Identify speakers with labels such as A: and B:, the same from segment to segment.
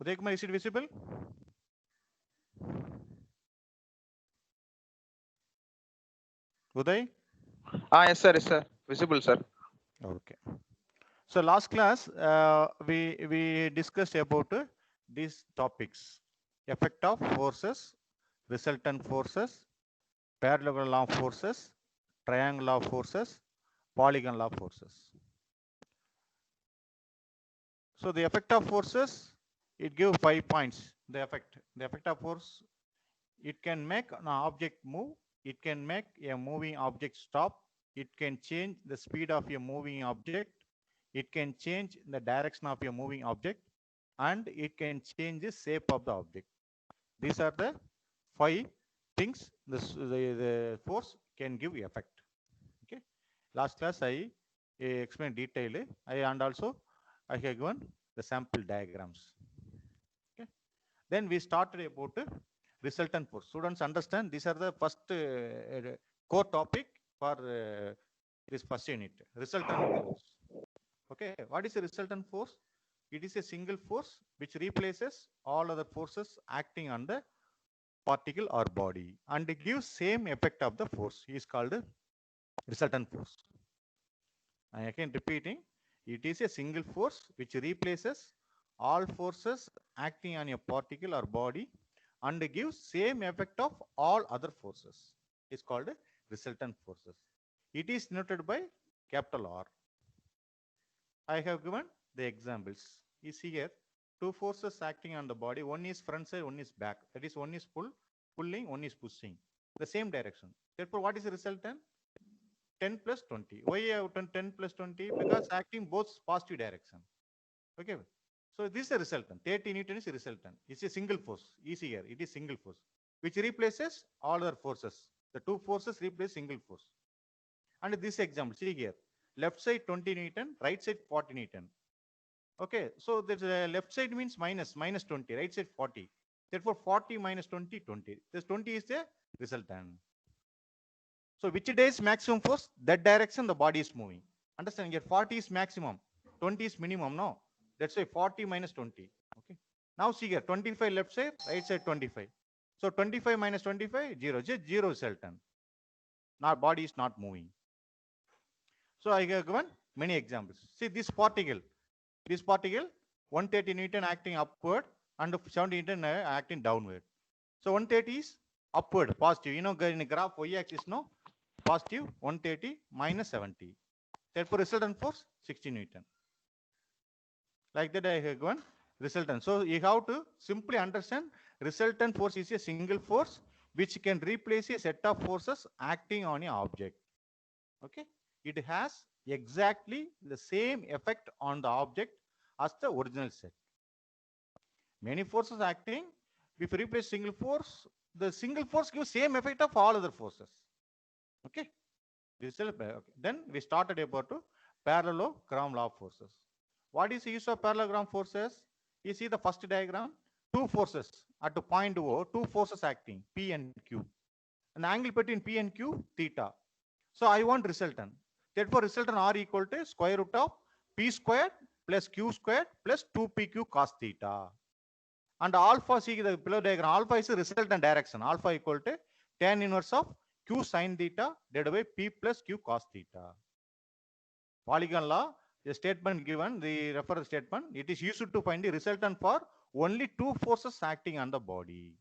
A: Uday Kumar, is it visible? Uday?
B: Yes, sir. Visible, sir.
A: Okay. So last class, we discussed about these topics: effect of forces, resultant forces, parallelogram law of forces, triangle law of forces, polygon law of forces. So the effect of forces, it gives 5 points. The effect of force, it can make an object move, it can make a moving object stop, it can change the speed of a moving object, it can change the direction of a moving object, and it can change the shape of the object. These are the 5 things the force can give effect. Okay. Last class I explained detail. And also I have given the sample diagrams. Okay. Then we started about resultant force. Students understand these are the first core topic for this first unit. Resultant force. Okay, what is a resultant force? It is a single force which replaces all other forces acting on the particle or body and it gives same effect of the force. It is called a resultant force. I again repeating, it is a single force which replaces all forces acting on a particle or body and gives same effect of all other forces. It's called resultant forces. It is denoted by capital R. I have given the examples. You see here, two forces acting on the body. One is front side, one is back. That is, one is pulling, one is pushing. The same direction. Therefore, what is the resultant? 10 plus 20. Why I have done 10 plus 20? Because acting both positive direction. Okay. So this is a resultant. 30 Newton is a resultant. It's a single force. Easy here. It is single force, which replaces all other forces. The two forces replace single force. And this example, see here. Left side 20 Newton, right side 40 Newton. Okay. So the left side means minus 20, right side 40. Therefore, 40 minus 20, 20. This 20 is the resultant. So which day is maximum force? That direction the body is moving. Understand? Here 40 is maximum, 20 is minimum. No, that's why 40 minus 20. Okay. Now see here 25 left side, right side 25. So 25 minus 25, 0. Just 0 resultant. Now body is not moving. So I have given many examples. See this particle 130 Newton acting upward and 70 Newton acting downward. So 130 is upward, positive. You know, in the graph y-axis, no, positive 130 minus 70. Therefore, resultant force 60 Newton. Like that, I have given resultant. So you have to simply understand resultant force is a single force which can replace a set of forces acting on an object. Okay, it has exactly the same effect on the object as the original set. Many forces acting, if you replace single force, the single force gives same effect of all other forces. Okay. Okay. Then we started about to parallelogram law of forces. What is the use of parallelogram forces? You see the first diagram, two forces at the point O, two forces acting, P and Q. An angle between P and Q, theta. So I want resultant. Therefore, resultant R equal to square root of P squared plus Q squared plus 2PQ cos theta. And alpha, see the below diagram, alpha is the resultant direction. Alpha equal to tan inverse of Q sin theta divided by P plus Q cos theta. Polygon law, the statement given, the reference statement, it is used to find the resultant for only two forces acting on the body.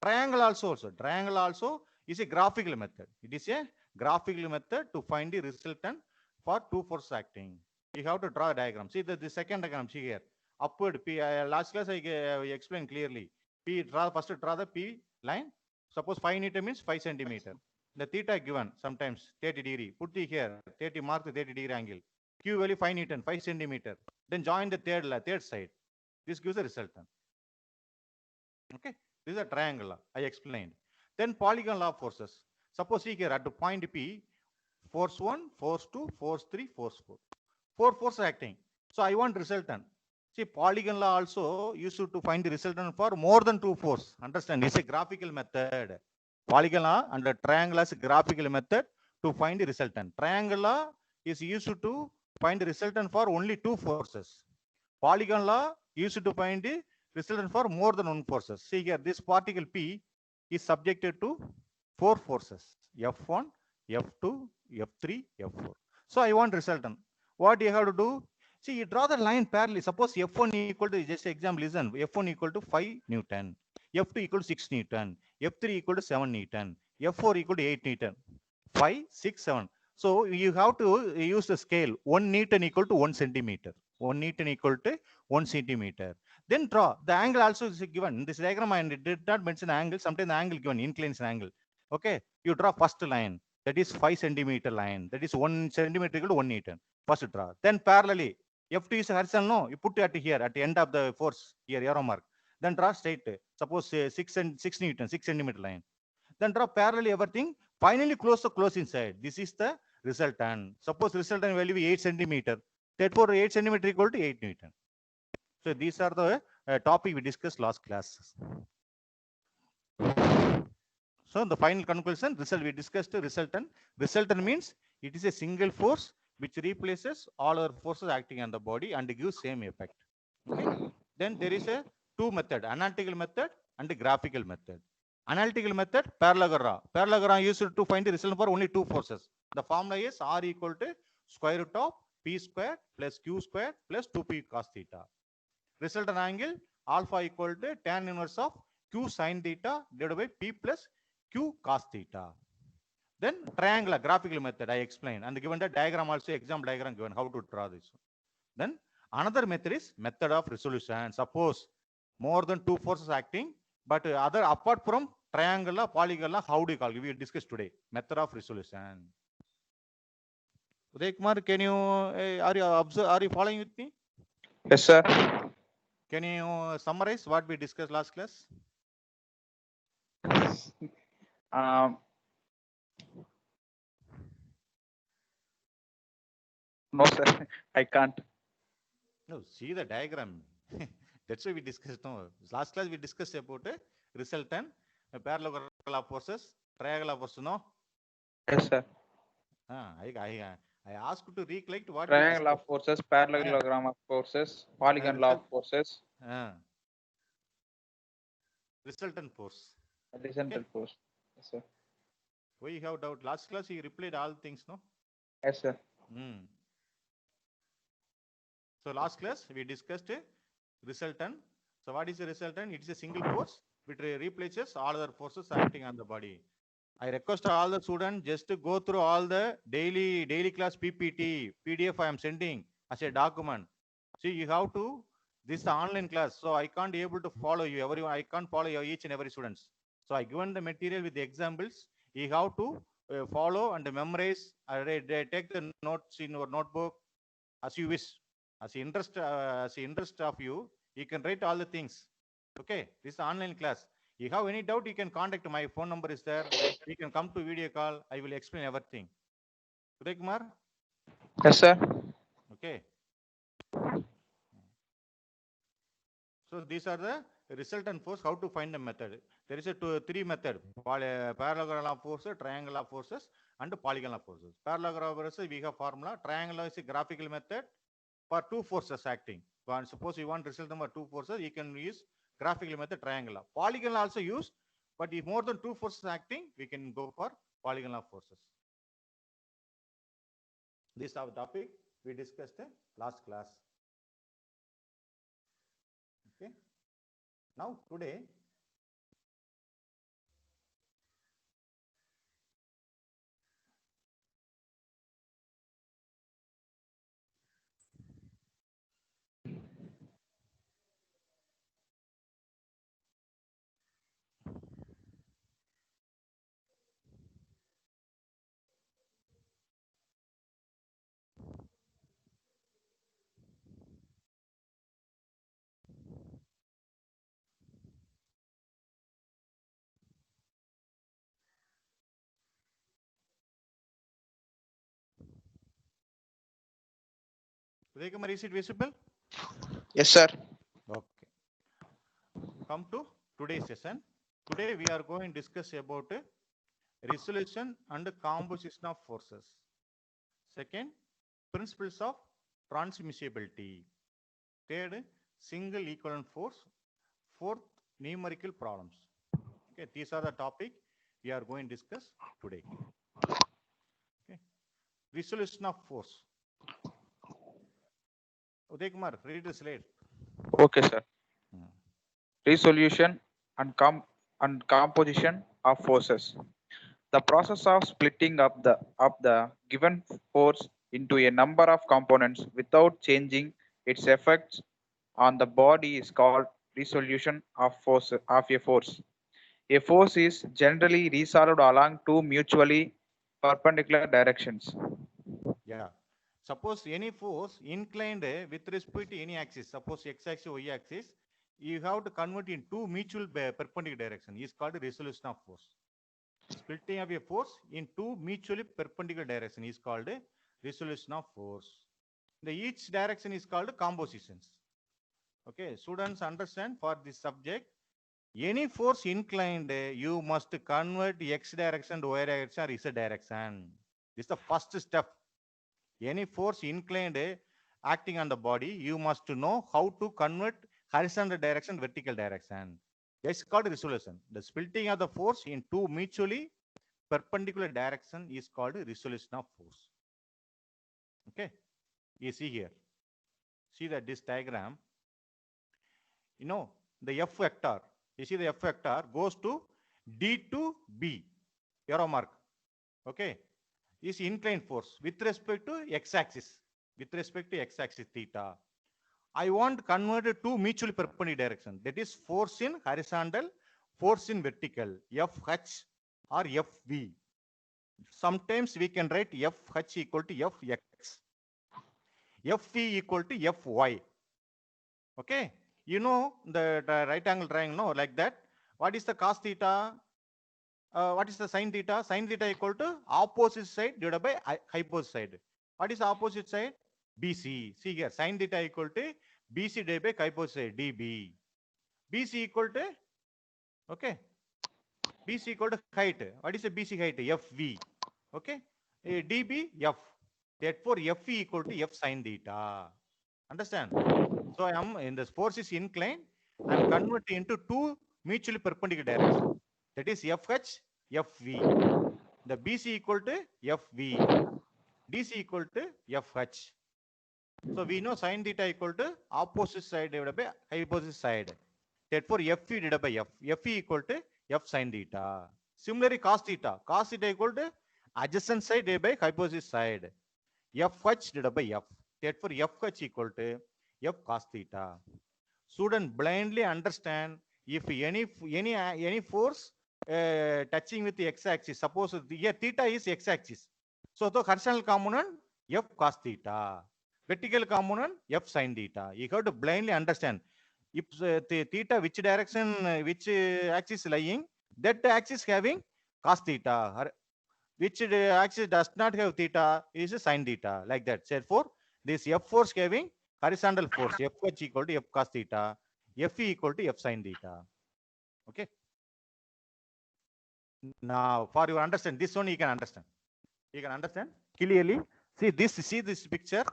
A: Triangle also is a graphical method. It is a graphical method to find the resultant for two forces acting. You have to draw a diagram. See the second diagram, see here. Upward P, last class I explained clearly. First draw the P line. Suppose 5 Newton means 5 centimeter. The theta given sometimes 30 degree. Put the here 30, mark the 30 degree angle. Q value 5 Newton, 5 centimeter. Then join the third side. This gives a resultant. Okay. This is a triangle I explained. Then polygon law of forces. Suppose here at the point P, force 1, force 2, force 3, force 4. 4 forces acting. So I want resultant. See, polygon law also used to find the resultant for more than two force. Understand? It's a graphical method. Polygon law and the triangle is a graphical method to find the resultant. Triangle law is used to find the resultant for only two forces. Polygon law used to find the resultant for more than one forces. See here, this particle P is subjected to 4 forces, F1, F2, F3, F4. So I want resultant. What you have to do? See, you draw the line parallel. Suppose F1 equal to, just example, listen, F1 equal to 5 Newton, F2 equal to 6 Newton, F3 equal to 7 Newton, F4 equal to 8 Newton, 5, 6, 7. So you have to use the scale. 1 Newton equal to 1 centimeter. 1 Newton equal to 1 centimeter. Then draw. The angle also is given. In this diagram, I did not mention the angle. Sometimes the angle given, inclination angle. Okay. You draw first line. That is 5 centimeter line. That is 1 centimeter equal to 1 Newton. First draw. Then parallelly, F2 is horizontal. No, you put it here at the end of the force. Here, arrow mark. Then draw straight. Suppose 6 Newton, 6 centimeter line. Then draw parallel everything. Finally, close the closing side. This is the resultant. Suppose resultant value be 8 centimeter. Therefore, 8 centimeter equal to 8 Newton. So these are the topic we discussed last class. So the final conclusion, we discussed resultant. Resultant means it is a single force which replaces all other forces acting on the body and gives same effect. Okay. Then there is a two method, analytical method and graphical method. Analytical method, parallelogram. Parallelogram used to find the result for only two forces. The formula is R equal to square root of P square plus Q square plus 2P cos theta. Resultant angle alpha equal to tan inverse of Q sin theta divided by P plus Q cos theta. Then triangular graphical method I explained, and given the diagram also, exam diagram given how to draw this. Then another method is method of resolution. Suppose more than two forces acting, but other apart from triangular, polygonal, how do you call it? We will discuss today. Method of resolution. Uday Kumar, can you are you following with me?
B: Yes, sir.
A: Can you summarize what we discussed last class?
B: No, sir. I can't.
A: No, see the diagram. That's why we discussed. No, last class we discussed about resultant, parallelogram forces, triangular forces. No.
B: Yes, sir.
A: I asked to recollect what
B: Triangle of forces, parallelogram of forces, polygon law of forces.
A: Resultant force.
B: Resultant force. Yes, sir.
A: Why you have doubt? Last class you replied all things, no?
B: Yes, sir.
A: So last class we discussed resultant. So what is a resultant? It is a single force which replaces all other forces acting on the body. I request all the students just to go through all the daily class PPT, PDF I am sending as a document. See, you have to, this is the online class, so I can't be able to follow you, everyone. I can't follow you, each and every students. So I given the material with the examples. You have to follow and memorize, take the notes in your notebook as you wish. As interest of you, you can write all the things. Okay, this is online class. You have any doubt, you can contact my phone number is there. You can come to video call. I will explain everything. Uday Kumar?
B: Yes, sir.
A: Okay. So these are the resultant force. How to find the method? There is a three method: parallelogram forces, triangular forces, and polygonal forces. Parallelogram forces we have formula. Triangular is a graphical method for two forces acting. Suppose you want result number two forces, you can use graphical method triangular. Polygonal also use, but if more than two forces acting, we can go for polygonal forces. This is our topic we discussed in last class. Okay. Now today Uday, is it visible?
B: Yes, sir.
A: Okay. Come to today's session. Today we are going to discuss about resolution and composition of forces. Second, principles of transmissibility. Third, single equivalent force. Fourth, numerical problems. Okay, these are the topic we are going to discuss today. Okay, resolution of force. Uday Kumar, read the slide.
B: Okay, sir. Resolution and composition of forces. The process of splitting up the given force into a number of components without changing its effects on the body is called resolution of a force. A force is generally resolved along two mutually perpendicular directions.
A: Yeah. Suppose any force inclined with respect to any axis, suppose x-axis, y-axis, you have to convert in two mutual perpendicular direction. Is called resolution of force. Splitting of a force in two mutually perpendicular direction is called resolution of force. The each direction is called compositions. Okay, students understand for this subject. Any force inclined, you must convert x direction to y direction or z direction. This is the first step. Any force inclined acting on the body, you must know how to convert horizontal direction, vertical direction. It's called resolution. The splitting of the force in two mutually perpendicular direction is called resolution of force. Okay, you see here. See that this diagram. You know the F vector. You see the F vector goes to D to B. Arrow mark. Okay, is inclined force with respect to x-axis. With respect to x-axis theta. I want to convert it to mutually perpendicular direction. That is force in horizontal, force in vertical. FH or FV. Sometimes we can write FH equal to Fx. FV equal to Fy. Okay. You know the right angle triangle, no, like that. What is the cos theta? What is the sin theta? Sin theta equal to opposite side divided by hypotenuse side. What is the opposite side? BC. See here, sin theta equal to BC divided by hypotenuse side, DB. BC equal to, okay, BC equal to height. What is the BC height? FV. Okay, DB, F. Therefore, FE equal to F sin theta. Understand? So I am in this force is inclined. I am converting into two mutually perpendicular directions. That is FH, FV. The BC equal to FV. DC equal to FH. So we know sin theta equal to opposite side divided by hypotenuse side. Therefore, FE divided by F. FE equal to F sin theta. Similarly, cos theta. Cos theta equal to adjacent side divided by hypotenuse side. FH divided by F. Therefore, FH equal to F cos theta. Student blindly understand if any force touching with the x-axis. Suppose here theta is x-axis. So the horizontal component F cos theta. Vertical component F sin theta. You have to blindly understand. If the theta which direction, which axis lying, that axis having cos theta. Which axis does not have theta is a sin theta, like that. Therefore, this F force having horizontal force, Fh equal to F cos theta, Fe equal to F sin theta. Okay. Now, for your understand, this one you can understand. You can understand clearly. See this picture.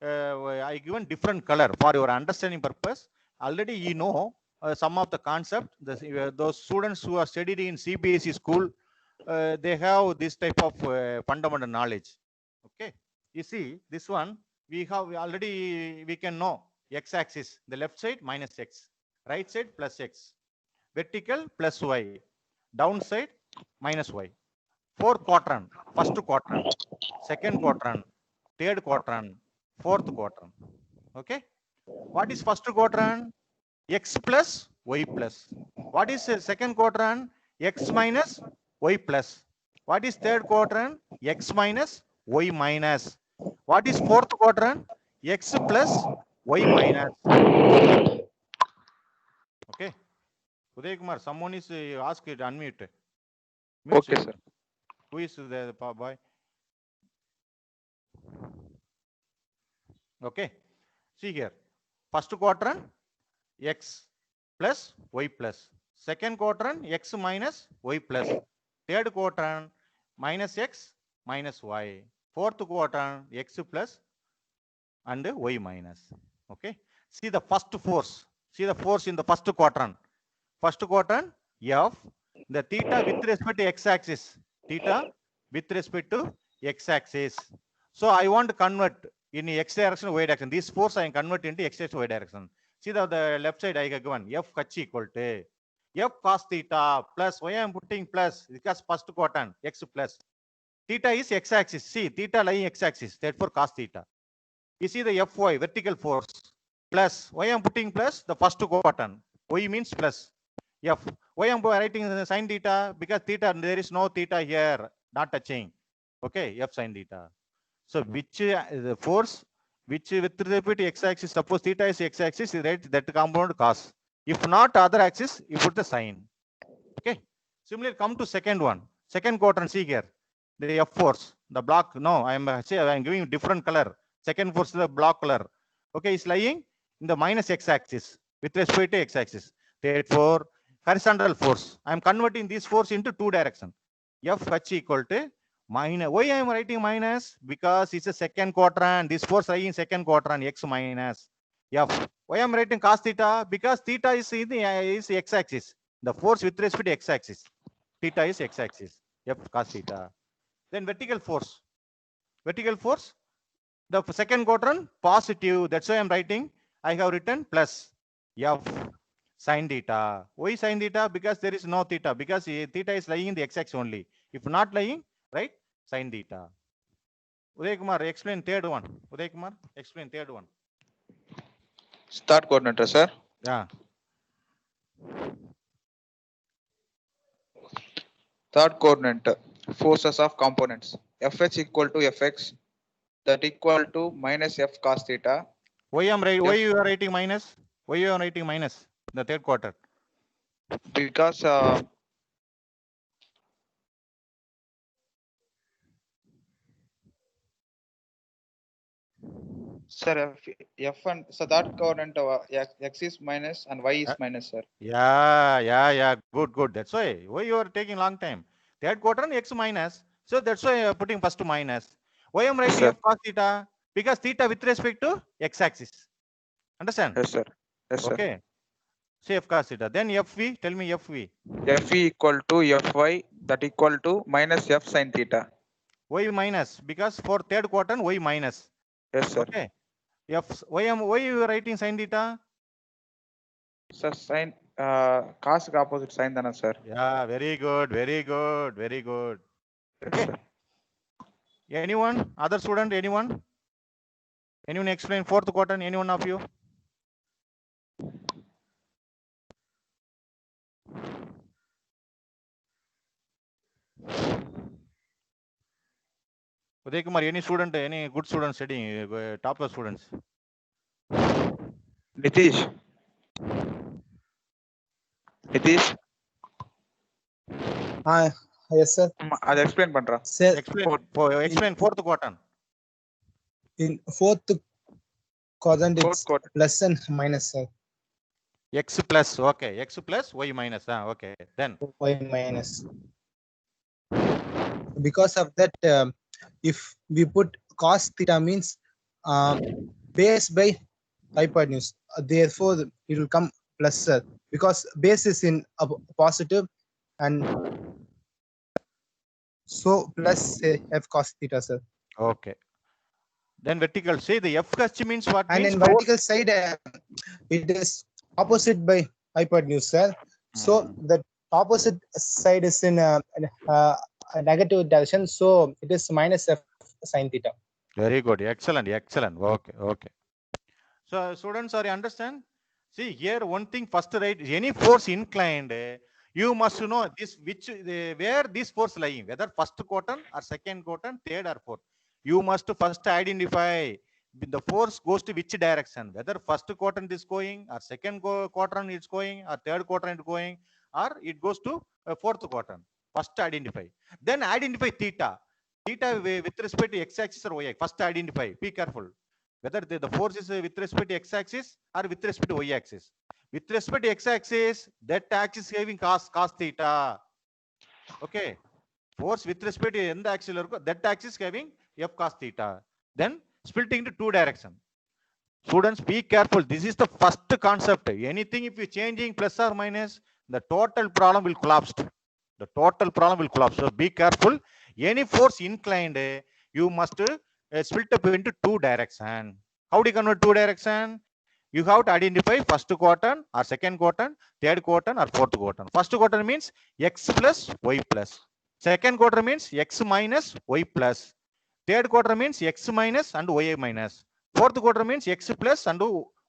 A: I given different color for your understanding purpose. Already you know some of the concept. Those students who are studied in CBSE school, they have this type of fundamental knowledge. Okay. You see this one, we can know x-axis, the left side minus x, right side plus x, vertical plus y, downside minus y. Fourth quadrant, first quadrant, second quadrant, third quadrant, fourth quadrant. Okay. What is first quadrant? X plus y plus. What is second quadrant? X minus y plus. What is third quadrant? X minus y minus. What is fourth quadrant? X plus y minus. Okay. Uday Kumar, someone is asked it, unmute. Mute
B: Okay,
A: it.
B: sir.
A: Who is the boy? Okay. See here. First quadrant, X plus Y plus. Second quadrant, X minus Y plus. Third quadrant, minus X minus Y. Fourth quadrant, X plus and Y minus. Okay. See the first force. See the force in the first quadrant. First quadrant, F, the theta with respect to x-axis. Theta with respect to x-axis. So I want to convert in x direction, y direction. This force I am convert into x direction, y direction. See the left side I have given F h equal to F cos theta plus, why I am putting plus? Because first quadrant, x plus. Theta is x-axis. See, theta lying x-axis, therefore cos theta. You see the Fy, vertical force, plus. Why I am putting plus? The first quadrant. Y means plus. F. Why I am writing the sin theta? Because theta, there is no theta here, not touching. Okay, F sin theta. So which the force, which with respect to x-axis, suppose theta is x-axis, you write that component cos. If not other axis, you put the sin. Okay. Similarly, come to second one. Second quadrant, see here. The F force, the block. No, I am giving different color. Second force is the block color. Okay, it's lying in the minus x-axis with respect to x-axis. Therefore, horizontal force. I am converting this force into two direction. F h equal to minus. Why I am writing minus? Because it's a second quadrant. This force lying in second quadrant, x minus F. Why I am writing cos theta? Because theta is in the is x-axis. The force with respect to x-axis. Theta is x-axis. F cos theta. Then vertical force. Vertical force. The second quadrant positive. That's why I'm writing. I have written plus F sin theta. Why sin theta? Because there is no theta. Because theta is lying in the x-axis only. If not lying, right? Sin theta. Uday Kumar, explain third one. Uday Kumar, explain third one.
B: Start coordinator, sir.
A: Yeah.
B: Third coordinate, forces of components. Fh equal to Fx, that equal to minus F cos theta.
A: Why why you are writing minus? Why you are writing minus? The third quarter.
B: Because sir, F and so that coordinate x is minus and y is minus, sir.
A: Yeah. Good. That's why you are taking long time. Third quadrant x minus. So that's why I'm putting first minus. Why I'm writing
B: Yes,
A: f cos theta? Because theta with respect to x-axis. Understand?
B: yes, sir. Yes, sir.
A: Okay. Say f cos theta. Then fv. Tell me fv.
B: F equal to Fy, that equal to minus F sin theta.
A: Y minus. Because for third quadrant y minus.
B: Yes, sir.
A: Okay. Why you are writing sin theta?
B: Sir, sin cos opposite sin dana, sir.
A: Yeah. Very good.
B: Yes,
A: Okay.
B: sir.
A: Anyone? Other student? Anyone? Anyone explain fourth quadrant? Any one of you? Uday Kumar, any student, any good student studying, top class students?
B: Nitish.
C: Yes, sir.
B: அதை explain பண்றா.
C: Sir,
A: Explain fourth quadrant.
C: in fourth quadrant,
B: Fourth
C: it's
B: quadrant.
C: plus and minus, sir.
A: X plus, okay. X plus, Y minus. Okay. Then
C: Y minus. Because of that, if we put cos theta means base by hypotenuse. Therefore, it will come plus, sir. Because base is in a positive, and so plus f cos theta, sir.
A: okay. Then vertical. Say the F h means what?
C: And
A: means
C: in vertical side, it is opposite by hypotenuse, sir. So the opposite side is in a negative direction, so it is minus f sin theta.
A: Very good. Excellent. Okay. So students, are you understand? See here, one thing first, right? Any force inclined, you must know this where this force lying, whether first quadrant or second quadrant, third or fourth. You must first identify the force goes to which direction, whether first quadrant is going or second quadrant is going or third quadrant is going, or it goes to fourth quadrant. First identify. Then identify theta. Theta with respect to x-axis or y-axis. First identify. Be careful. Whether the force is with respect to x-axis or with respect to y-axis. With respect to x-axis, that axis having cos theta. Okay. Force with respect to the axis, that axis having f cos theta. Then splitting into two direction. Students, be careful. This is the first concept. Anything if you're changing plus or minus, the total problem will collapse. The total problem will collapse. So be careful. Any force inclined, you must split up into two directions. How do you convert two direction? You have to identify first quadrant or second quadrant, third quadrant or fourth quadrant. First quadrant means x plus y plus. Second quadrant means x minus y plus. Third quadrant means x minus and y minus. Fourth quadrant means x plus and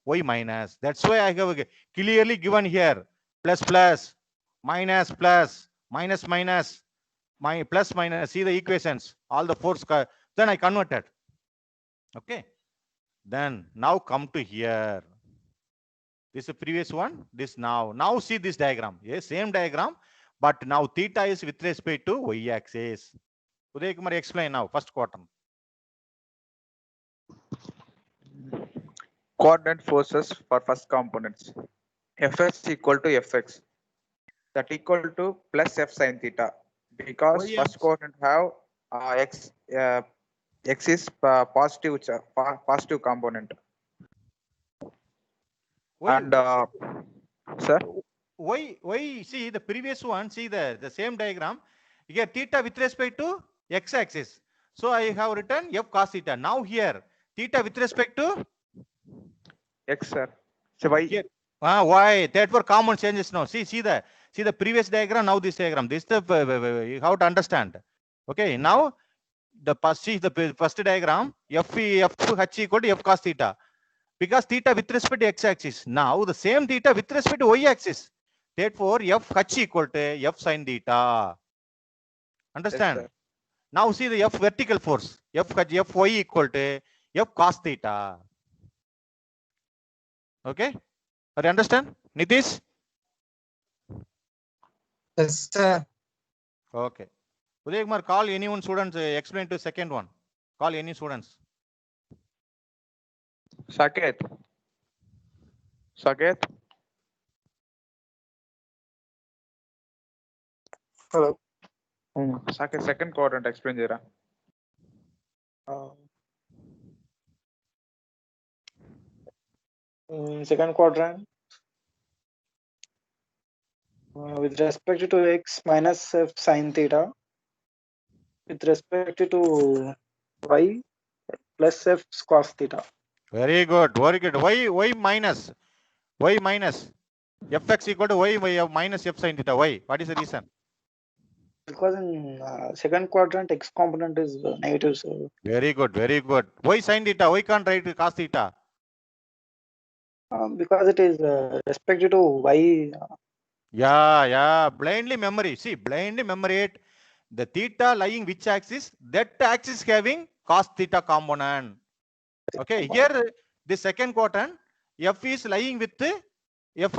A: y minus. That's why I have clearly given here plus plus, minus plus, minus minus, my plus minus. See the equations, all the force. Then I converted. Okay. Then now come to here. This is the previous one. This now. Now see this diagram. Yes, same diagram, but now theta is with respect to y axis. Uday Kumar, explain now. First quadrant.
B: Coordinate forces for first components. Fs equal to Fx. That equal to plus F sin theta. Because
A: Why
B: first coordinate have x x is positive positive component.
A: Why?
B: And sir,
A: Why see the previous one, see the same diagram, you get theta with respect to x axis, so I have written f cos theta. Now here theta with respect to
B: x sir. So why?
A: here, why that were common changes. Now see the previous diagram, now this diagram, this the you have to understand. Okay, now the see the first diagram, f h equal to f cos theta, because theta with respect to x axis. Now the same theta with respect to y axis. Therefore, f h equal to f sin theta. Understand?
B: Yes,
A: now see the f vertical force. Fy equal to f cos theta. Okay? Do you understand? Nitish?
C: Yes, sir.
A: Okay. Uday Kumar, call anyone students, explain to second one. Call any students.
B: Saket. Saket.
D: Hello.
B: Saket, second quadrant explain jera.
D: Second quadrant, with respect to x minus f sin theta, with respect to y plus f cos theta.
A: Very good. Very good. Y minus? Y minus? Fx equal to y minus f sin theta. Why? What is the reason?
D: Because in second quadrant, x component is negative, so
A: Very good. Very good. Why sin theta? Why can't write cos theta?
D: because it is respected to y.
A: Yeah. Blindly memory. See, blindly memorate the theta lying which axis? That axis having cos theta component. Okay, here the second quadrant, F is lying with F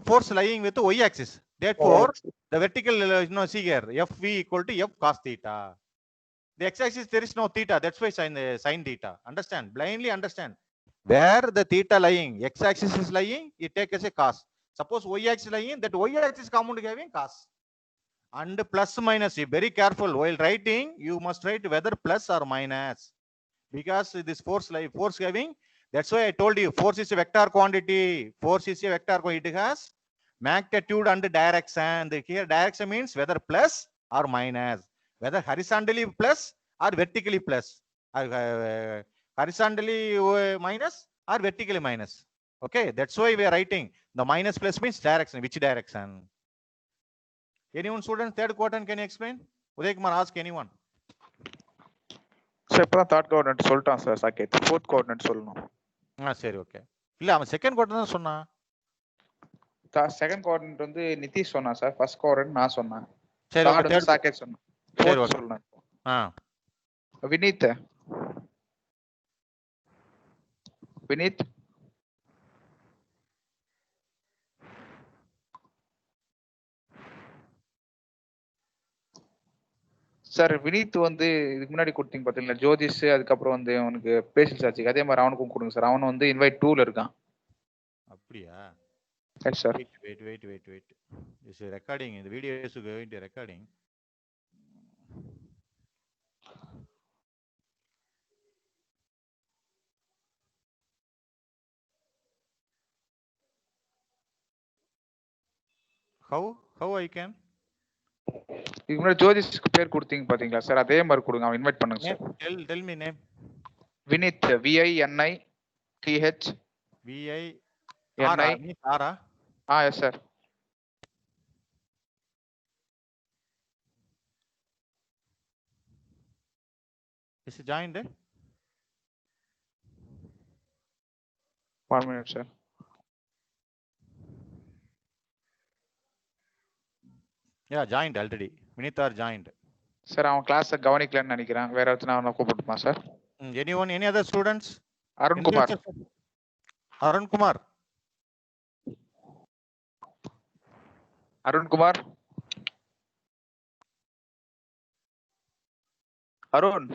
A: force lying with the y axis. Therefore, the vertical, see here, F equal to F cos theta. The x axis there is no theta. That's why sin theta. Understand? Blindly understand. Where the theta lying, x axis is lying, it take as a cos. Suppose y axis lying, that y axis component having cos. And plus minus, be very careful while writing. You must write whether plus or minus, because this force having. That's why I told you force is a vector quantity. Force is a vector quantity. It has magnitude and direction. Here direction means whether plus or minus, whether horizontally plus or vertically plus, horizontally minus or vertically minus. Okay, that's why we are writing the minus plus means direction. Which direction? Anyone student third quadrant can you explain? Uday Kumar, ask anyone.
B: So இப்பதான் third quadrant சொல்லிட்டான் sir socket. Fourth quadrant சொல்லணும்.
A: சரி okay. இல்ல அவன் second quadrant தான் சொன்னான்.
B: Second quadrant வந்து நிதிஷ் சொன்னா சார். ஃபர்ஸ்ட் குவாட்ரண்ட் நான் சொன்னேன்.
A: சரி ஓகே.
B: தேர்ட் சாக்கெட் சொன்னேன். ஃபோர்த் சொல்லணும். வினீத். வினீத். சார் வினீத் வந்து இதுக்கு முன்னாடி கொடுத்தீங்க பாத்தீங்களா, ஜோதிஷ், அதுக்கப்புறம் வந்து அவனுக்கு பேஷன்ஸ் ஆச்சு, அதே மாதிரி அவனுக்கும் கொடுங்க சார். அவன் வந்து இன்வைட் 2ல இருக்கான்.
A: அப்படியா?
B: Yes sir.
A: Wait. Is recording. இந்த video is going to recording. How I can?
B: இதுக்கு முன்னாடி ஜோதிஷ்க்கு பேர் கொடுத்தீங்க பாத்தீங்களா சார், அதே மாதிரி கொடுங்க. அவன் இன்வைட் பண்ணுங்க
A: Name,
B: sir.
A: tell me name.
B: Vinith, VINITH.
A: VINI. Ara.
B: Yes sir.
A: Is he joined?
B: 1 minute sir.
A: Yeah, joined already. Vinith are joined.
B: Sir அவன் கிளாஸ் கவனிக்கலன்னு நினைக்கிறேன். வேற ஒருத்தனை அவனை கூப்பிட்டுமா sir?
A: Anyone, any other students?
B: Arunkumar.
A: Arunkumar.
B: Arunkumar. Arun.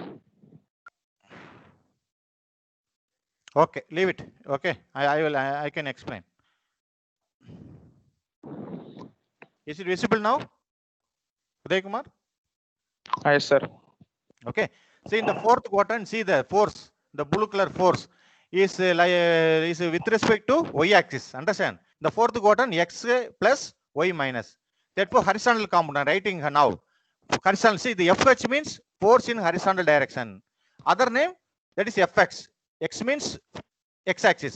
A: Okay, leave it. Okay, I can explain. Is it visible now? Uday Kumar?
B: Yes sir.
A: Okay. See in the fourth quadrant, see the force, the blue color force is is with respect to y-axis. Understand? The fourth quadrant, x plus y minus. Therefore, horizontal component. Writing now. Horizontal. See the FH means force in horizontal direction. Other name that is Fx. X means x-axis.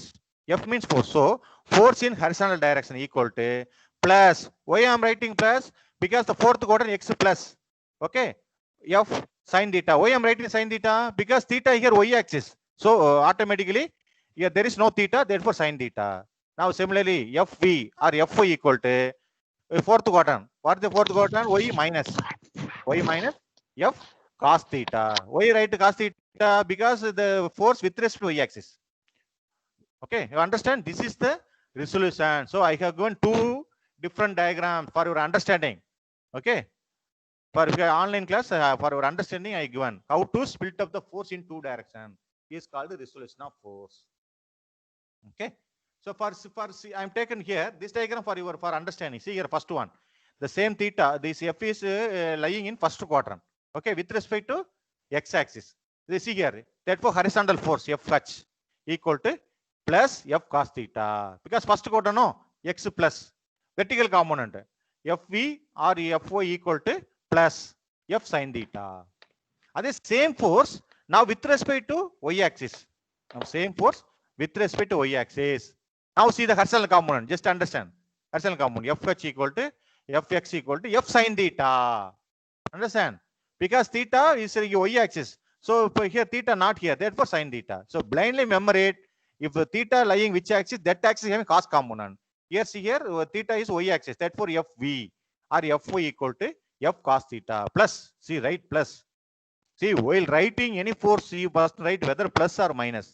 A: F means force. So force in horizontal direction equal to plus. Why I am writing plus? Because the fourth quadrant x plus. Okay. F sin theta. Why I am writing sin theta? Because theta here y-axis. So automatically here there is no theta. Therefore sin theta. Now similarly FV or Fy equal to fourth quadrant. What is the fourth quadrant? Y minus. Y minus F cos theta. Why write cos theta? Because the force with respect to y-axis. Okay, you understand? This is the resolution. So I have given two different diagrams for your understanding. Okay. For your online class, for your understanding, I given how to split up the force in two directions. Is called the resolution of force. Okay. So for I am taken here this diagram for your understanding. See here first one, the same theta. This F is lying in first quadrant. Okay, with respect to x-axis. You see here. Therefore, horizontal force Fh equal to plus F cos theta. Because first quadrant no x plus vertical component FV or Fy equal to plus F sin theta. That is same force now with respect to y-axis. Now same force with respect to y-axis. Now see the horizontal component. Just understand. Horizontal component Fh equal to Fx equal to F sin theta. Understand? Because theta is y-axis. So here theta not here. Therefore sin theta. So blindly memorate. If the theta lying which axis, that axis having cos component. Here see here theta is y-axis. Therefore Fv or Fy equal to F cos theta plus. See right plus. See while writing any force you must write whether plus or minus.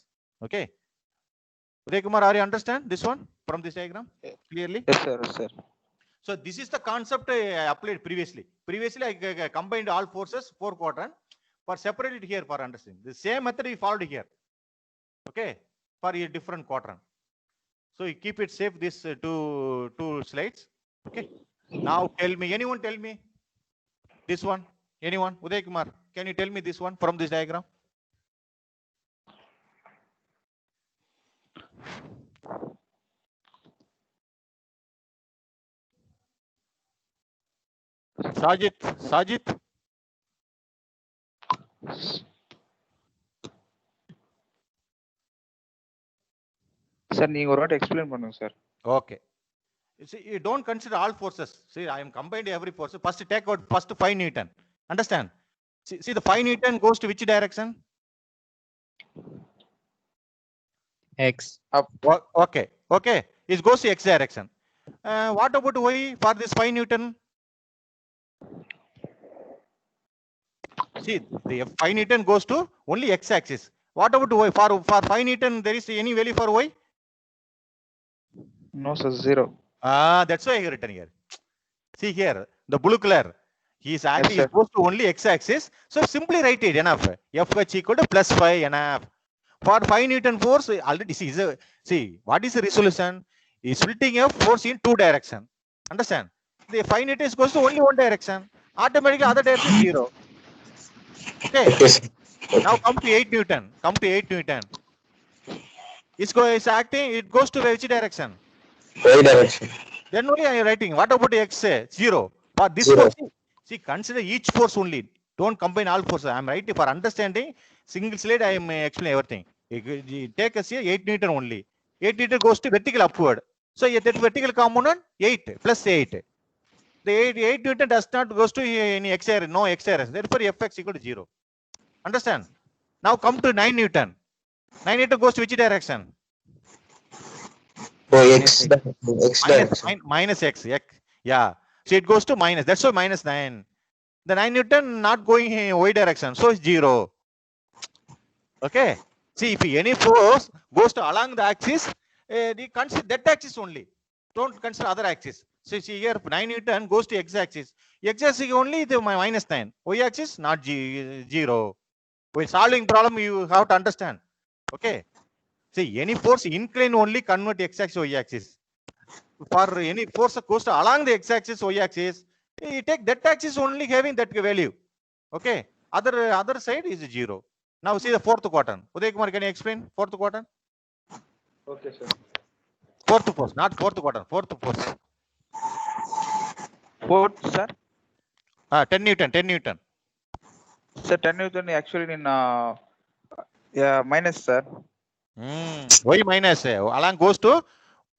A: Okay. Uday Kumar, are you understand this one from this diagram clearly?
B: Yes sir. Yes sir.
A: So this is the concept I applied previously. Previously I combined all forces 4 quadrant. For separated here for understanding. The same method we followed here. Okay. For a different quadrant. So you keep it safe this two slides. Okay. Now tell me, anyone tell me this one? Anyone? Uday Kumar, can you tell me this one from this diagram? Sajit.
B: Sir நீங்க ஒரு வாட்டி explain பண்ணுங்க sir.
A: Okay. See, you don't consider all forces. See, I am combined every force. First take out first 5 Newton. Understand? See the 5 Newton goes to which direction?
C: X.
B: Up.
A: Okay. It goes to x direction. What about y for this 5 Newton? See, the 5 Newton goes to only x axis. What about y? For 5 Newton, there is any value for y?
B: No sir, 0.
A: That's why I written here. See here, the blue color. He is actually
B: Yes,
A: goes to only x axis. So simply write it enough. Fh equal to plus 5 enough. For 5 Newton force, already see what is the resolution? Is splitting a force in 2 direction. Understand? The 5 Newton goes to only 1 direction. Automatically other direction 0. Okay. Now come to 8 Newton. It's acting. It goes to which direction?
E: Y direction.
A: Then only I am writing. What about x? 0. For this
E: Zero.
A: force, see, consider each force only. Don't combine all forces. I am writing for understanding. Single slide, I am explaining everything. Take us here 8 Newton only. 8 Newton goes to vertical upward. So that vertical component 8 plus 8. The 8 Newton does not goes to any x area, no x area. Therefore, Fx equal to 0. Understand? Now come to 9 Newton. 9 Newton goes to which direction?
E: Oh, X direction.
A: Minus x. Yeah. So it goes to minus. That's why minus 9. The 9 Newton not going in y direction. So it's 0. Okay. See, if any force goes to along the axis, consider that axis only. Don't consider other axis. So see here, 9 Newton goes to x axis. X axis only the minus 9. Y axis not 0. When solving problem, you have to understand. Okay. See, any force incline only convert x axis y axis. For any force that goes to along the x axis y axis, you take that axis only having that value. Okay. Other side is 0. Now see the fourth quadrant. Uday Kumar, can you explain fourth quadrant?
B: Okay, sir.
A: Fourth force, not fourth quadrant. Fourth force.
B: Fourth, sir.
A: 10 Newton. 10 Newton.
B: Sir, 10 Newton actually in minus, sir.
A: Y minus. Along goes to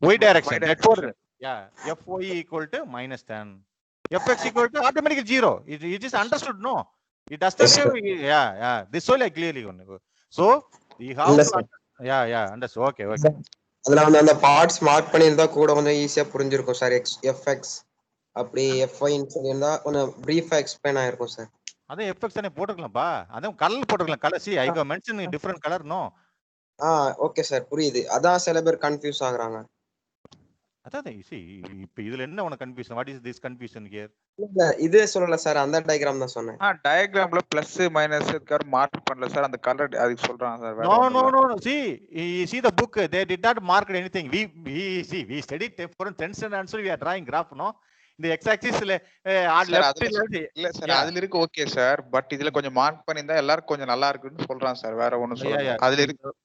A: y direction. Therefore, yeah, Fy equal to minus 10. Fx equal to automatically 0. It is understood, no? It does not have, yeah. This only clearly. So, you have to, yeah, understood. Okay.
E: அதுல வந்து அந்த parts mark பண்ணியிருந்தா கூட கொஞ்சம் ஈஸியா புரிஞ்சிருக்கும் sir. FX அப்படி எஃப்ஐன்னு சொல்லியிருந்தா கொஞ்சம் பிரீஃபா எக்ஸ்பிளைன் ஆயிருக்கும் சார்.
A: அதான் எஃப்எக்ஸ் தானே போட்டுக்கலாம்ப்பா. அதான் கலர் போட்டுக்கலாம். கலர் சி ஐ கோ mention different colour no.
E: Okay sir, புரியுது. அதான் சில பேர் கன்ஃபியூஸ் ஆகுறாங்க.
A: அதான் இப்ப இதுல என்ன உனக்கு confusion? What is this confusion here?
E: இது சொல்லல சார், அந்த டயகிராம் தான் சொன்னேன்.
B: டயகிராம்ல பிளஸ் மைனஸ் கர் மார்க் பண்ணல சார், அந்த கலர் அதுக்கு சொல்றாங்க sir.
A: No. See the book, they did not mark anything. We studied for tension answer, we are drawing graph, no? இந்த x axis ல left
B: இல்ல சார், அதுல இருக்கு ஓகே சார். பட் இதுல கொஞ்சம் மார்க் பண்ணிருந்தா எல்லாரும் கொஞ்சம் நல்லா இருக்குன்னு சொல்றாங்க சார். வேற ஒண்ணும் சொல்ல. அதுல இருக்கு.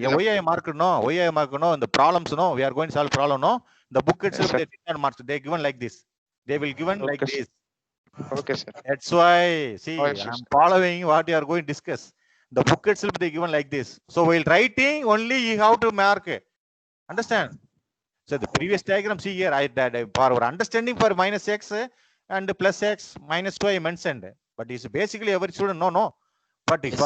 A: OI mark no. The problems no. We are going to solve problem no. The book itself they did not mark. They given like this. They will given like this.
B: Okay sir.
A: That's why see I'm following what you are going to discuss. The book itself they given like this. So while writing only you have to mark. Understand? So the previous diagram see here for our understanding for minus x and plus x minus 2 I mentioned. But it's basically every student no. But if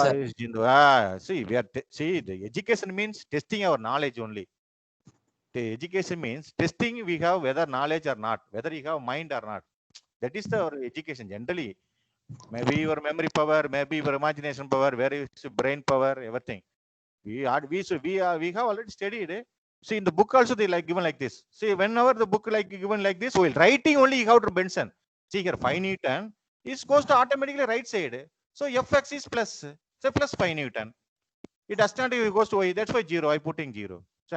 A: see we are see the education means testing our knowledge only. The education means testing we have whether knowledge or not, whether you have mind or not. That is our education generally. Maybe your memory power, maybe your imagination power, where is brain power, everything. We have already studied. See in the book also they like given like this. See whenever the book like given like this, while writing only you have to mention. See here 5 Newton is goes to automatically right side. So Fx is plus, so plus 5 Newton. It does not goes to y. That's why 0. I putting 0. So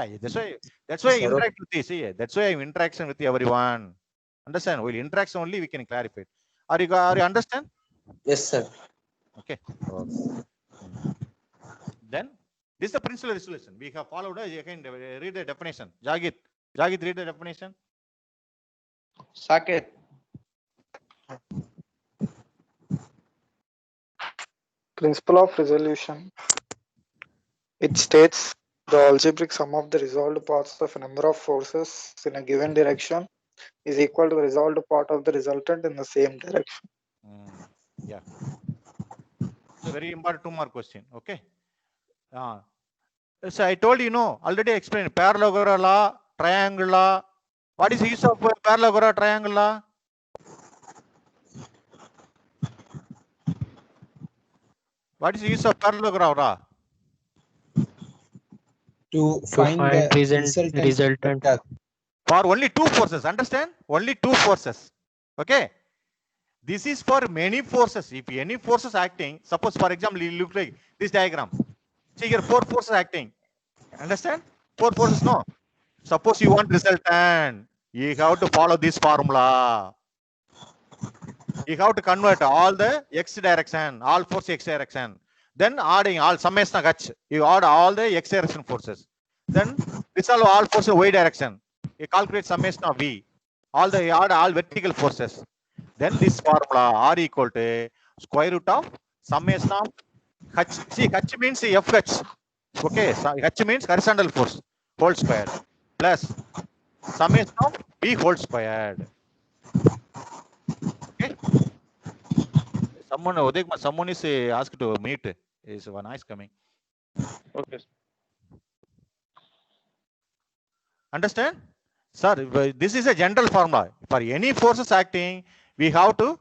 A: that's why I interact with this. That's why I'm interaction with everyone. Understand? While interaction only we can clarify. Are you understand?
E: Yes sir.
A: Okay. Then this is the principal resolution. We have followed. You can read the definition. Jagit, read the definition.
B: Saket.
D: Principle of resolution. It states the algebraic sum of the resolved parts of a number of forces in a given direction is equal to the resolved part of the resultant in the same direction.
A: Yeah. So very important 2 more question. Okay. So I told you know already explained parallelogram law, triangle law. What is the use of parallelogram, triangle law? What is the use of parallelogram law?
C: To find the resultant.
A: For only 2 forces, understand? Only 2 forces. Okay. This is for many forces. If any forces acting, suppose for example, you look like this diagram. See here 4 forces acting. Understand? 4 forces no. Suppose you want resultant, you have to follow this formula. You have to convert all the x direction, all force x direction. Then adding all summation h. You add all the x direction forces. Then resolve all forces y direction. You calculate summation of V. All vertical forces. Then this formula R equal to square root of summation of H. See, H means FH. Okay, so H means horizontal force whole square plus summation of V whole squared. Okay. Someone is asked to meet. Is one noise coming?
B: Okay.
A: Understand? Sir, this is a general formula. For any forces acting, we have to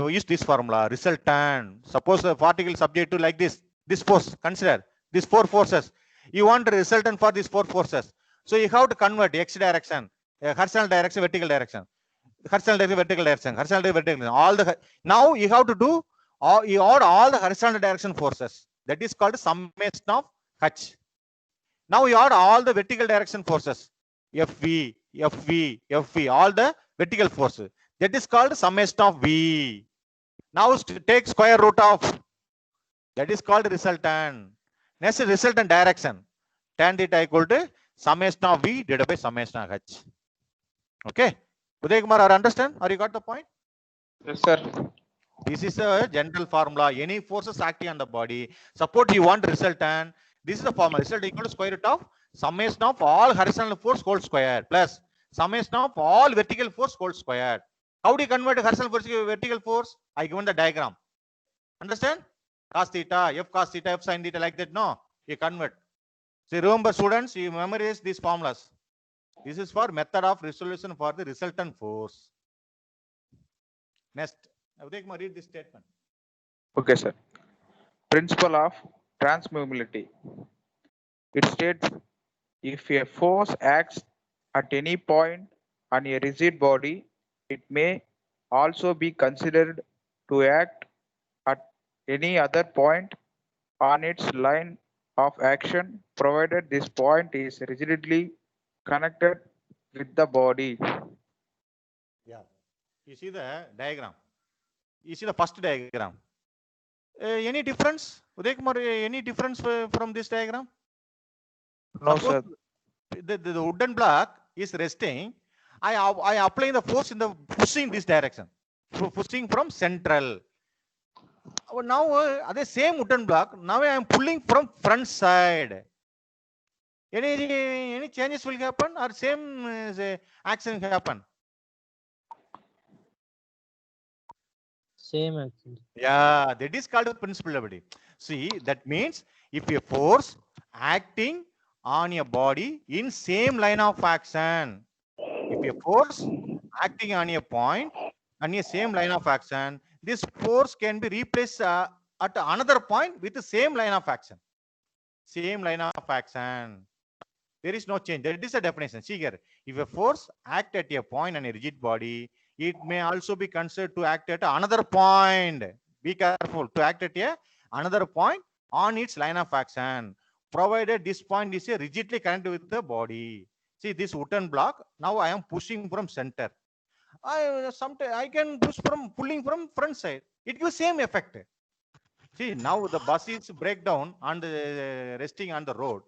A: use this formula, resultant. Suppose the particle subject to like this force, consider these four forces. You want a resultant for these four forces. So you have to convert x direction, horizontal direction, vertical direction, horizontal direction, vertical direction, horizontal direction, vertical direction. All the now you have to do you add all the horizontal direction forces. That is called summation of H. Now you add all the vertical direction forces. FV, FV, FV, all the vertical forces. That is called summation of V. Now take square root of, that is called resultant. Next resultant direction. Tan theta equal to summation of V divided by summation of H. Okay. Uday Kumar, are understand? Or you got the point?
B: Yes, sir.
A: This is a general formula. Any forces acting on the body. Suppose you want resultant. This is the formula. Result equal to square root of summation of all horizontal force whole square plus summation of all vertical force whole square. How do you convert horizontal force to vertical force? I given the diagram. Understand? Cos theta, F cos theta, F sin theta, like that. No, you convert. So remember, students, you memorize these formulas. This is for method of resolution for the resultant force. Next, Uday Kumar, read this statement.
B: Okay, sir. Principle of transmovability. It states if a force acts at any point on a rigid body, it may also be considered to act at any other point on its line of action, provided this point is rigidly connected with the body.
A: Yeah. You see the diagram. You see the first diagram. Any difference? Uday Kumar, any difference from this diagram?
B: No,
A: Suppose
B: sir.
A: the wooden block is resting. I apply the force in the pushing this direction. Pushing from central. Now the same wooden block. Now I am pulling from front side. Any changes will happen or same action happen?
F: Same action.
A: Yeah, that is called principality. See, that means if a force acting on a body in same line of action, if a force acting on a point on a same line of action, this force can be replaced at another point with the same line of action. Same line of action. There is no change. That is a definition. See here, if a force act at a point on a rigid body, it may also be considered to act at another point. Be careful to act at another point on its line of action, provided this point is rigidly connected with the body. See this wooden block. Now I am pushing from center. Sometimes I can push from pulling from front side. It gives same effect. See now the bus is breakdown on the resting on the road.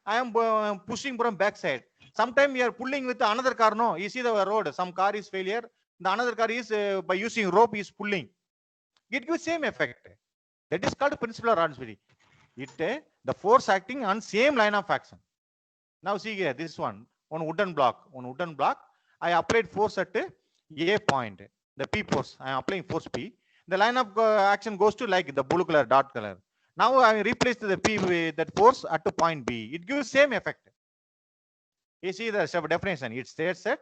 A: I am pushing from back side. Sometimes we are pulling with another car. No, you see the road. Some car is failure. The another car is by using rope is pulling. It gives same effect. That is called principle of responsibility. It the force acting on same line of action. Now see here this one wooden block. On wooden block, I applied force at A point. The P force. I am applying force P. The line of action goes to like the blue color dot color. Now I replaced the P with that force at the point B. It gives same effect. You see the definition. It states that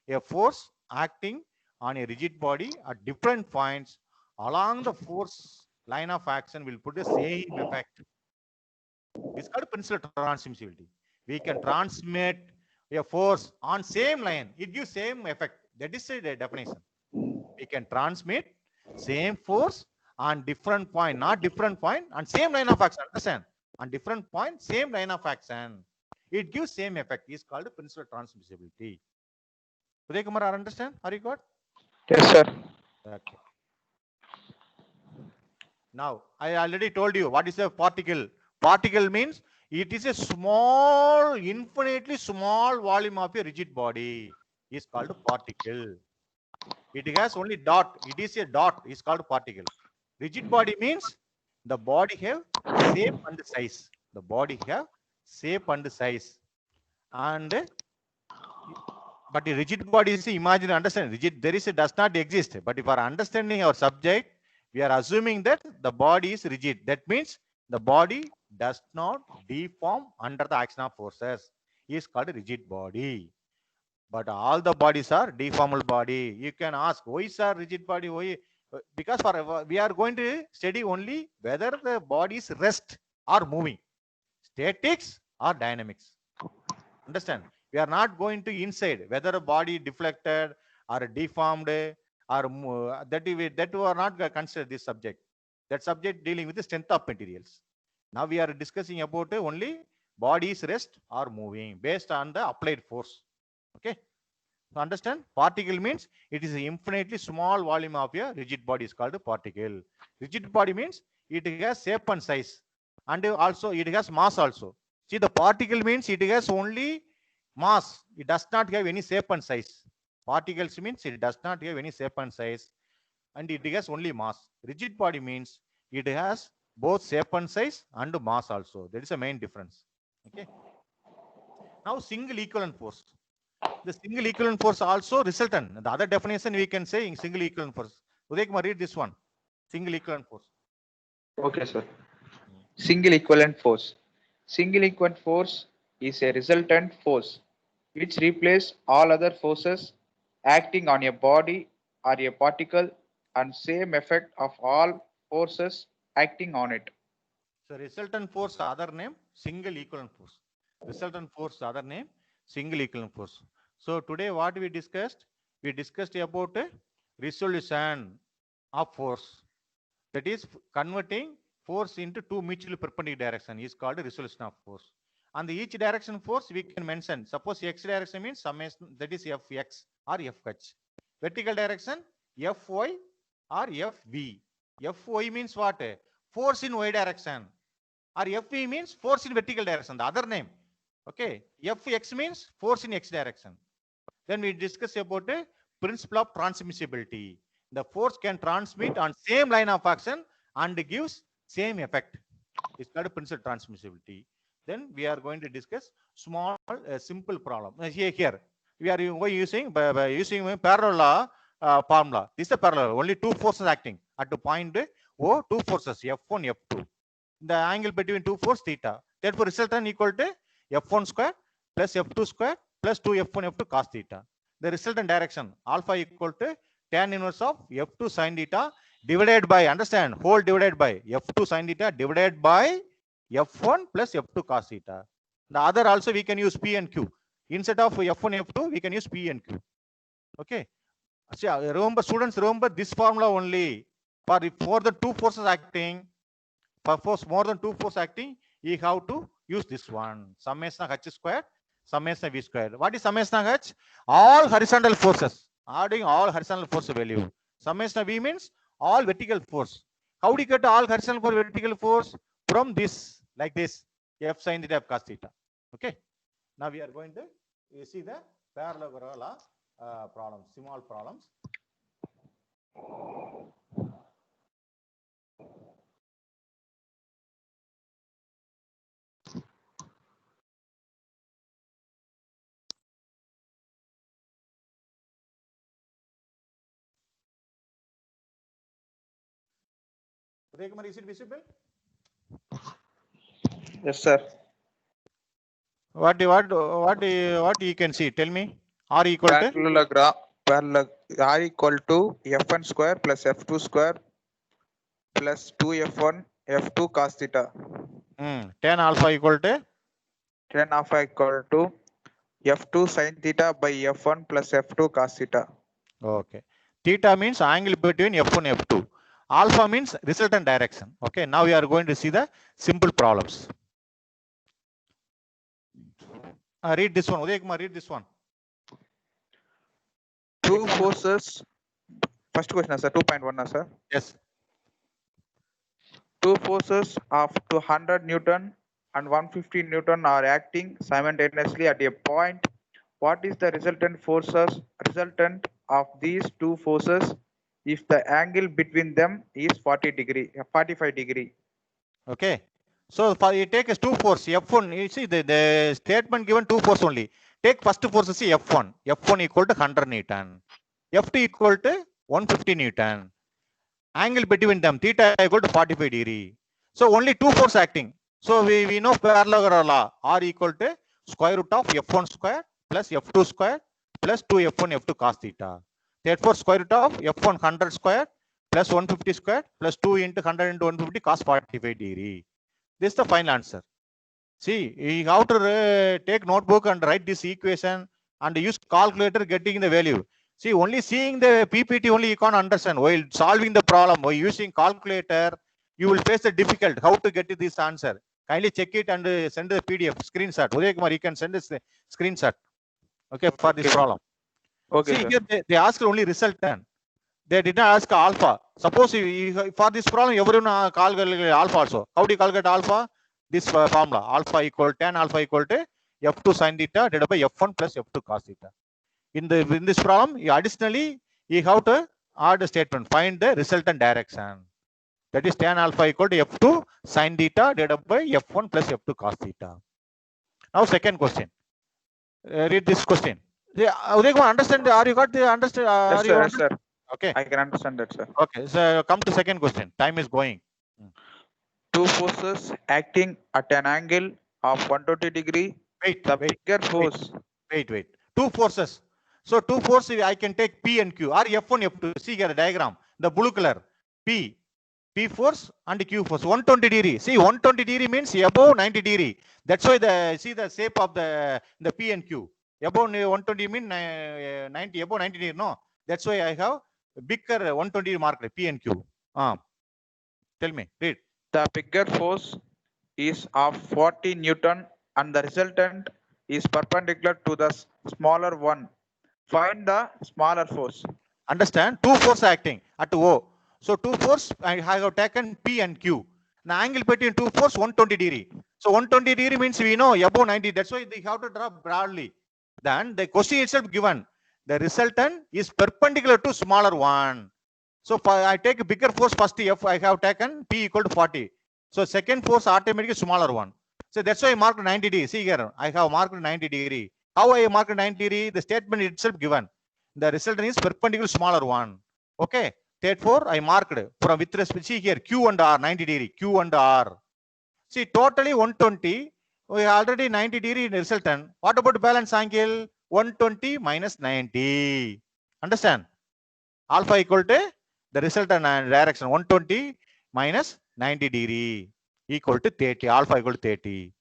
A: a force acting on a rigid body at different points along the force line of action will put the same effect. This is called principle of transmissibility. We can transmit a force on same line. It gives same effect. That is the definition. We can transmit same force on different point, not different point, on same line of action. Understand? On different point, same line of action. It gives same effect. It's called principle of transmissibility. Uday Kumar, understand? Are you got?
B: Yes, sir.
A: Okay. Now, I already told you what is a particle. Particle means It is a small, infinitely small volume of a rigid body. Is called a particle. It has only dot. It is a dot. Is called particle. Rigid body means the body have shape and size. The body have shape and size. And but the rigid body is imagine understand rigid. There is a does not exist. But if our understanding our subject, we are assuming that the body is rigid. That means the body does not deform under the action of forces. Is called a rigid body. But all the bodies are deformable body. You can ask why is a rigid body? Why? Because for we are going to study only whether the body is rest or moving, statics or dynamics. Understand? We are not going to inside whether a body deflected or deformed or that we are not consider this subject. That subject dealing with the strength of materials. Now we are discussing about only bodies rest or moving based on the applied force. Okay. So understand? Particle means it is an infinitely small volume of a rigid body is called a particle. Rigid body means it has shape and size, and also it has mass also. See, the particle means it has only mass. It does not have any shape and size. Particles means it does not have any shape and size, and it has only mass. Rigid body means it has both shape and size and mass also. That is the main difference. Okay. Now single equivalent force. The single equivalent force also resultant. The other definition we can say in single equivalent force. Uday Kumar, read this one. Single equivalent force.
B: Okay, sir. Single equivalent force. Single equivalent force is a resultant force which replaces all other forces acting on a body or a particle and same effect of all forces acting on it.
A: So resultant force other name single equivalent force. Resultant force other name single equivalent force. So today what we discussed? We discussed about a resolution of force. That is converting force into two mutually perpendicular direction is called a resolution of force. And the each direction force we can mention. Suppose x direction means summation, that is fx or fh. Vertical direction fy or fv. Fy means what? Force in y direction. Or fv means force in vertical direction. The other name. Okay. Fx means force in x direction. Then we discuss about a principle of transmissibility. The force can transmit on same line of action and gives same effect. It's called a principle of transmissibility. Then we are going to discuss small simple problem. Here we are using by using parallel law formula. This is a parallel. Only two forces acting at the point O. Two forces F1, F2. The angle between two forces theta. Therefore, resultant equal to F1 square plus F2 square plus 2 F1 F2 cos theta. The resultant direction alpha equal to tan inverse of F2 sin theta divided by, understand, whole divided by F2 sin theta divided by F1 plus F2 cos theta. The other also we can use P and Q. Instead of F1 F2 we can use P and Q. Okay. See, remember students, remember this formula only for the two forces acting. For force more than two force acting, you have to use this one. Summation of h square, summation of v square. What is summation of h? All horizontal forces. Adding all horizontal force value. Summation of v means all vertical force. How do you get all horizontal for vertical force? From this, like this, f sin theta, f cos theta. Okay. Now we are going to see the parallelogram problems, small problems. Uday Kumar, is it visible?
B: Yes, sir.
A: What you can see? Tell me. R equal to
B: Parallelogram R equal to Fn square plus F2 square plus 2F1 F2 cos theta.
A: tan alpha equal to
B: Tan alpha equal to F2 sin theta by F1 plus F2 cos theta.
A: okay. Theta means angle between F1 and F2. Alpha means resultant direction. Okay. Now we are going to see the simple problems. Read this one. Uday Kumar, read this one.
B: Two forces. First question, sir. 2.1, sir.
A: Yes.
B: Two forces of 200 Newton and 150 Newton are acting simultaneously at a point. What is the resultant of these two forces if the angle between them is 45 degree?
A: Okay. So for you take as two force F1. You see the statement given two force only. Take first force see F1. F1 equal to 100 Newton. F2 equal to 150 Newton. Angle between them theta equal to 45 degree. So only two force acting. So we know parallel law R equal to square root of F1 square plus F2 square plus 2 F1 F2 cos theta. Therefore square root of F1 100 square plus 150 square plus 2 into 100 into 150 cos 45 degree. This is the final answer. See, you have to take notebook and write this equation and use calculator getting the value. See, only seeing the PPT only you can't understand. While solving the problem, while using calculator, you will face the difficult how to get this answer. Kindly check it and send the PDF screenshot. Uday Kumar, you can send this screenshot. Okay, for this
B: Okay.
A: problem.
B: Okay,
A: See,
B: sir.
A: here they asked only resultant. They did not ask alpha. Suppose for this problem, everyone calculate alpha also. How do you calculate alpha? This formula, alpha equal tan alpha equal to f2 sin theta divided by f1 plus f2 cos theta. In this problem, additionally you have to add the statement, find the resultant direction. That is tan alpha equal to f2 sin theta divided by f1 plus f2 cos theta. Now second question. Read this question. Uday Kumar, understand? Are you got the understand?
B: Yes, sir. Yes, sir.
A: Okay.
B: I can understand that, sir.
A: Okay. So come to second question. Time is going.
B: Two forces acting at an angle of 120 degree.
A: Wait.
B: The bigger force.
A: Wait. Two forces. So two forces I can take P and Q or F1, F2. See here the diagram. The blue color. P force and Q force. 120 degree. See 120 degree means above 90 degree. That's why see the shape of the P and Q. Above 120 mean 90 above 90 degree. No. That's why I have bigger 120 marker P and Q. Tell me. Read.
B: The bigger force is of 40 Newton and the resultant is perpendicular to the smaller one. Find the smaller force.
A: Understand? Two force acting at O. So two force I have taken P and Q. The angle between two force 120 degree. So 120 degree means we know above 90. That's why they have to draw broadly. Then the question itself given. The resultant is perpendicular to smaller one. So I take a bigger force first F. I have taken P equal to 40. So second force automatically smaller one. So that's why I marked 90 degree. See here, I have marked 90 degree. How I marked 90 degree? The statement itself given. The resultant is perpendicular smaller one. Okay. Therefore, I marked from with respect. See here, Q and R 90 degree. Q and R. See totally 120. We already 90 degree in resultant. What about balance angle? 120 minus 90. Understand? Alpha equal to the resultant and direction 120 minus 90 degree equal to 30. Alpha equal to 30.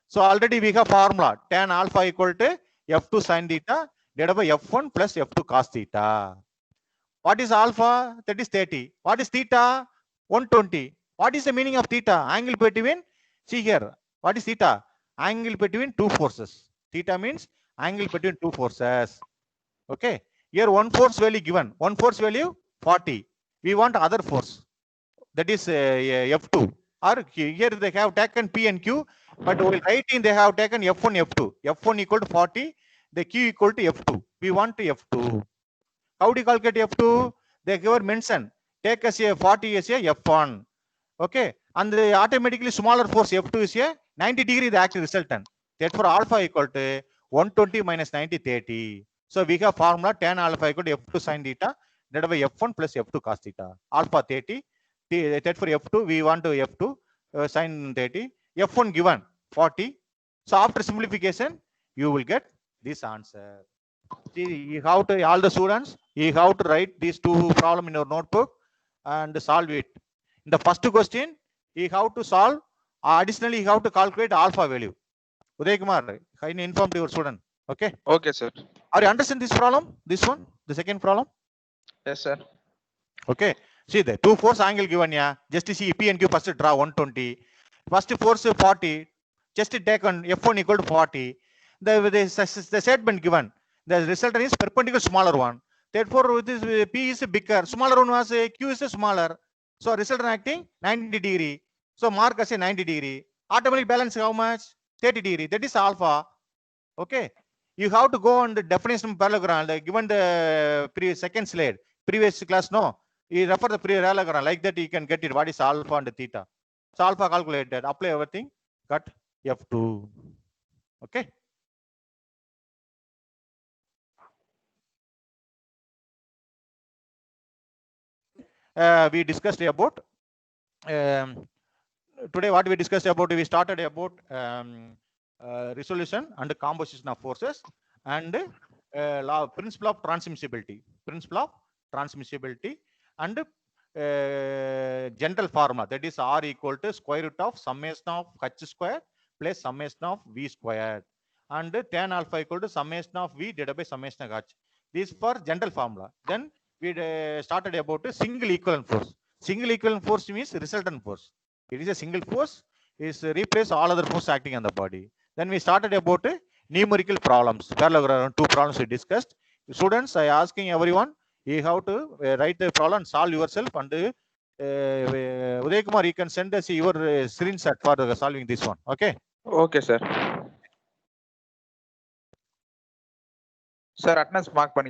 A: So already we have formula tan alpha equal to f2 sin theta divided by f1 plus f2 cos theta. What is alpha? That is 30. What is theta? 120. What is the meaning of theta? Angle between, see here, what is theta? Angle between two forces. Theta means angle between two forces. Okay. Here one force value given. One force value 40. We want other force. That is F2. Or here they have taken P and Q, but while writing they have taken F1, F2. F1 equal to 40, the Q equal to F2. We want to F2. How do you calculate F2? They give mention. Take as a 40 as a F1. Okay. And the automatically smaller force F2 is a 90 degree the active resultant. Therefore, alpha equal to 120 minus 90, 30. So we have formula tan alpha equal to F2 sin theta divided by F1 plus F2 cos theta. Alpha 30. Therefore, F2, we want to F2 sin 30. F1 given 40. So after simplification, you will get this answer. See, you have to, all the students, you have to write these two problems in your notebook and solve it. In the first question, you have to solve, additionally, you have to calculate alpha value. Uday Kumar, I inform your student. Okay.
B: Okay, sir.
A: Are you understand this problem? This one, the second problem?
B: Yes, sir.
A: Okay. See the two force angle given here. Just see P and Q first draw 120. First force 40. Just take on F1 equal to 40. The statement given. The resultant is perpendicular smaller one. Therefore, this P is bigger. Smaller one was Q is smaller. So resultant acting 90 degree. So mark as a 90 degree. Automatic balance how much? 30 degree. That is alpha. Okay. You have to go on the definition of parallelogram, like given the previous second slide, previous class, no. You refer the parallelogram, like that you can get it. What is alpha and theta? So alpha calculated, apply everything, cut F2. Okay. We discussed about today what we discussed about, we started about resolution and composition of forces and principle of transmissibility and general formula, that is R equal to square root of summation of H square plus summation of V square, and tan alpha equal to summation of V divided by summation of H. This for general formula. Then we started about a single equivalent force. Single equivalent force means resultant force. It is a single force, is replace all other force acting on the body. Then we started about numerical problems. Parallelogram, 2 problems we discussed. Students, I asking everyone, you have to write the problem, solve yourself, and Uday Kumar, you can send us your screenshot for solving this one. Okay.
B: Okay, sir. Sir, attendance mark பண்ணி